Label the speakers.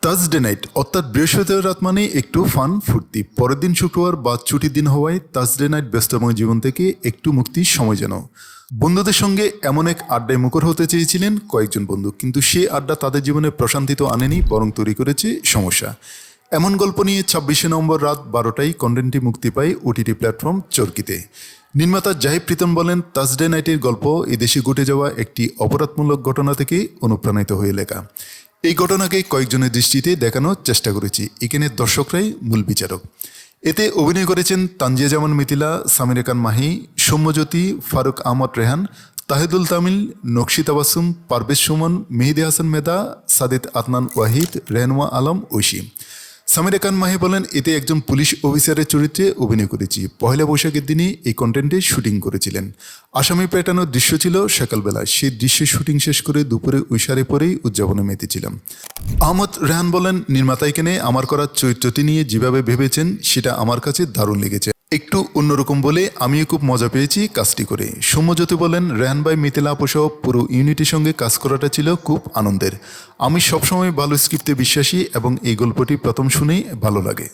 Speaker 1: Thursday night অর্থাৎ বৃহস্পতিবার রাত মানে একটু ফান ফুর্তি। পরের দিন শুক্রবার বা ছুটির দিন হওয়ায় থার্সডে নাইট ব্যস্তময় জীবন থেকে একটু মুক্তির সময় যেন। বন্ধুদের সঙ্গে এমন এক আড্ডায় মুখর হতে চেয়েছিলেন কয়েকজন বন্ধু, কিন্তু সেই আড্ডা তাদের জীবনে প্রশান্তি তো আনেনি, বরং তৈরি করেছে সমস্যা। এমন গল্প নিয়ে 26শে নভেম্বর রাত 12টায় কন্টেন্টটি মুক্তি পায় ওটিটি প্ল্যাটফর্ম চরকিতে। নির্মাতা জাহিদ প্রীতম বলেন, থার্সডে নাইটের গল্প এদেশে ঘটে যাওয়া একটি অপরাধমূলক ঘটনা থেকে অনুপ্রাণিত হয়ে লেখা। এই ঘটনাকে কয়েকজনের দৃষ্টিতে দেখানোর চেষ্টা করেছি, এখানে দর্শকরাই মূল বিচারক। এতে অভিনয় করেছেন তানজিয়া জামান মিথিলা, সামিরা খান মাহি, সৌম্যজ্যোতি, ফারুক আহমদ রেহান, তাহিদুল তামিল, নকশি তাবাসুম, পারভেজ সুমন, মেহেদি হাসান মেধা, সাদিত আদনান ওয়াহিদ, রেহনুমা আলম ঐশী। সামিরা খান মাহি বলেন, এতে একজন পুলিশ অফিসারের চরিত্রে অভিনয় করেছি। পহেলা বৈশাখের দিনে এই কন্টেন্টে শুটিং করেছিলেন। আসামি পেটানোর দৃশ্য ছিল সকালবেলা, সেই দৃশ্যের শুটিং শেষ করে দুপুরে উইশারে পরেই উদযাপনে মেতেছিলাম। আহমদ রেহান বলেন, নির্মাতা এখানে আমার করার চরিত্রটি নিয়ে যেভাবে ভেবেছেন সেটা আমার কাছে দারুণ লেগেছে, একটু অন্যরকম বলে আমিও খুব মজা পেয়েছি কাজটি করে। সৌম্যজ্যোতি বলেন, রেহান ভাই, মিথিলা আপু সহ পুরো ইউনিটির সঙ্গে কাজ করাটা ছিল খুব আনন্দের। আমি সবসময় ভালো স্ক্রিপ্টে বিশ্বাসী এবং এই গল্পটি প্রথম শুনেই ভালো লাগে।